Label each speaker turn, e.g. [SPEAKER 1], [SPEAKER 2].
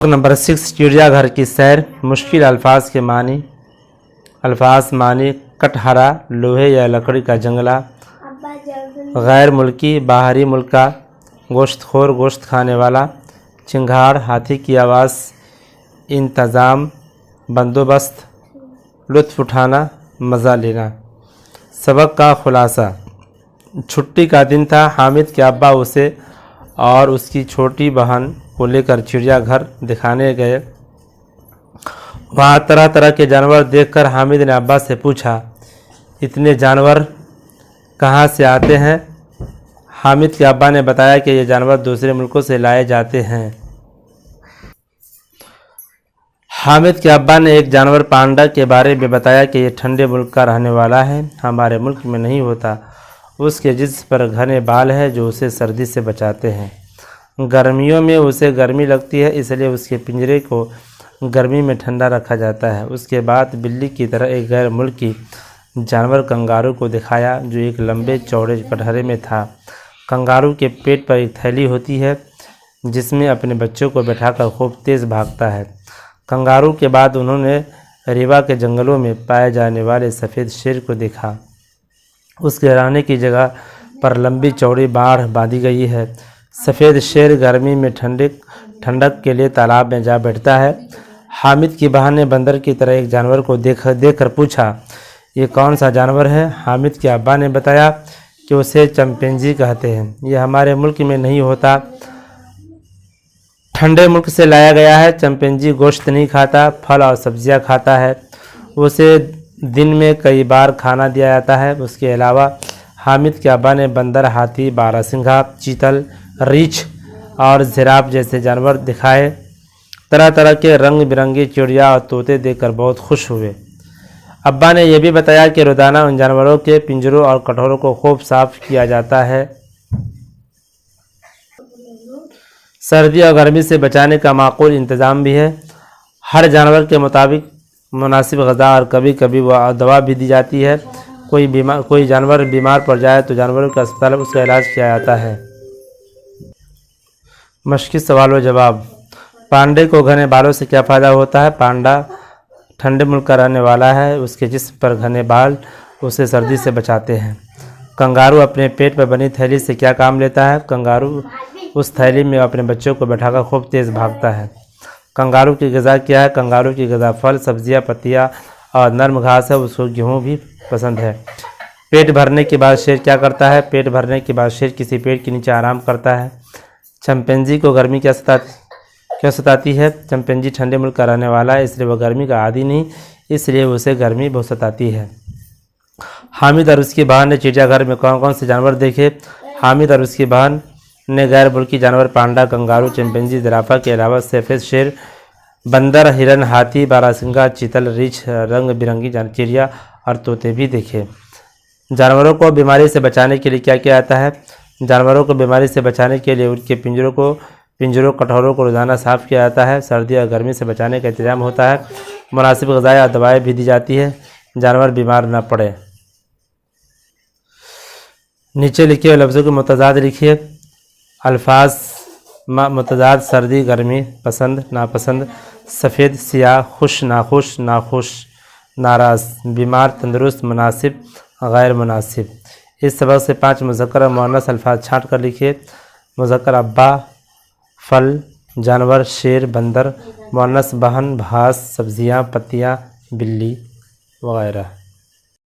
[SPEAKER 1] Number 6 چڑیا گھر کی سیر۔ مشکل الفاظ معنی کٹہرا لوہے یا لکڑی کا جنگلہ، غیر ملکی باہری ملک کا، گوشت خور گوشت کھانے والا، چنگھاڑ ہاتھی کی آواز، انتظام بندوبست، لطف اٹھانا مزہ لینا۔ سبق کا خلاصہ۔ چھٹی کا دن تھا۔ حامد کے ابا اسے اور اس کی چھوٹی بہن کو لے کر چڑیا گھر دکھانے گئے۔ وہاں طرح طرح کے جانور دیکھ کر حامد نے ابا سے پوچھا، اتنے جانور کہاں سے آتے ہیں؟ حامد کے ابا نے بتایا کہ یہ جانور دوسرے ملکوں سے لائے جاتے ہیں۔ حامد کے ابا نے ایک جانور پانڈا کے بارے میں بتایا کہ یہ ٹھنڈے ملک کا رہنے والا ہے، ہمارے ملک میں نہیں ہوتا۔ اس کے جسم پر گھنے بال ہیں جو اسے سردی سے بچاتے ہیں۔ گرمیوں میں اسے گرمی لگتی ہے، اس لیے اس کے پنجرے کو گرمی میں ٹھنڈا رکھا جاتا ہے۔ اس کے بعد بلی کی طرح ایک غیر ملکی جانور کنگارو کو دکھایا جو ایک لمبے چوڑے کٹہرے میں تھا۔ کنگارو کے پیٹ پر ایک تھیلی ہوتی ہے جس میں اپنے بچوں کو بٹھا کر خوب تیز بھاگتا ہے۔ کنگارو کے بعد انہوں نے ریوا کے جنگلوں میں پائے جانے والے سفید شیر کو دیکھا۔ اس کے رہنے کی جگہ پر لمبی چوڑی باڑ باندھی گئی ہے۔ سفید شیر گرمی میں ٹھنڈک کے لیے تالاب میں جا بیٹھتا ہے۔ حامد کی بہن نے بندر کی طرح ایک جانور کو دیکھ کر پوچھا، یہ کون سا جانور ہے؟ حامد کے ابا نے بتایا کہ اسے چمپینزی کہتے ہیں، یہ ہمارے ملک میں نہیں ہوتا، ٹھنڈے ملک سے لایا گیا ہے۔ چمپینزی گوشت نہیں کھاتا، پھل اور سبزیاں کھاتا ہے۔ اسے دن میں کئی بار کھانا دیا جاتا ہے۔ اس کے علاوہ حامد کے ابا نے بندر، ہاتھی، باراسنگھا، چیتل، ریچھ اور زراف جیسے جانور دکھائے۔ طرح طرح کے رنگ برنگی چڑیا اور طوطے دیکھ کر بہت خوش ہوئے۔ ابا نے یہ بھی بتایا کہ روزانہ ان جانوروں کے پنجروں اور کٹہروں کو خوب صاف کیا جاتا ہے۔ سردی اور گرمی سے بچانے کا معقول انتظام بھی ہے۔ ہر جانور کے مطابق مناسب غذا اور کبھی کبھی وہ دوا بھی دی جاتی ہے۔ کوئی جانور بیمار پڑ جائے تو جانوروں کے اسپتال میں اس کا علاج کیا جاتا ہے۔ مشقی سوال و جواب۔ پانڈے کو گھنے بالوں سے کیا فائدہ ہوتا ہے؟ پانڈا ٹھنڈے ملک کا رہنے والا ہے، اس کے جسم پر گھنے بال اسے سردی سے بچاتے ہیں۔ کنگارو اپنے پیٹ پر بنی تھیلی سے کیا کام لیتا ہے؟ کنگارو اس تھیلی میں اپنے بچوں کو بٹھا کر خوب تیز بھاگتا ہے۔ کنگارو کی غذا کیا ہے؟ کنگارو کی غذا پھل، سبزیاں، پتیاں اور نرم گھاس ہے، اس کو گیہوں بھی پسند ہے۔ پیٹ بھرنے کے بعد شیر کیا کرتا ہے؟ پیٹ بھرنے کے بعد شیر کسی پیڑ کے نیچے آرام کرتا ہے۔ چمپینزی کو گرمی کیا ستاتی ہے؟ چمپینزی ٹھنڈے ملک کا رہنے والا ہے، اس لیے وہ گرمی کا عادی نہیں، اس لیے اسے گرمی بہت ستاتی ہے۔ حامد اور اس کی بہن نے چڑیا گھر میں کون کون سے جانور دیکھے؟ حامد اور اس کی بہن نے غیر ملکی جانور پانڈا، کنگارو، چمپینزی، زرافہ کے علاوہ سفید شیر، بندر، ہرن، ہاتھی، باراسنگھا، چیتل، ریچھ، رنگ برنگی چڑیا اور طوطے بھی دیکھے۔ جانوروں کو بیماری سے بچانے کے لیے کیا کیا جاتا ہے؟ جانوروں کو بیماری سے بچانے کے لیے ان کے پنجروں کٹہروں کو روزانہ صاف کیا جاتا ہے۔ سردی اور گرمی سے بچانے کا انتظام ہوتا ہے۔ مناسب غذائیں اور دوائیں بھی دی جاتی ہے، جانور بیمار نہ پڑے۔ نیچے لکھے ہوئے لفظوں کے متضاد لکھیے۔ الفاظ متضاد: سردی، گرمی، پسند، ناپسند، سفید، سیاہ، خوش، ناخوش، ناخوش، ناراض، بیمار، تندرست، مناسب، غیر مناسب۔ اس سبق سے 5 مذکر اور مؤنث الفاظ چھانٹ کر لکھیے۔ مذکر ابا، پھل، جانور، شیر، بندر، مؤنث بہن، گھاس، سبزیاں، پتیاں، بلی وغیرہ۔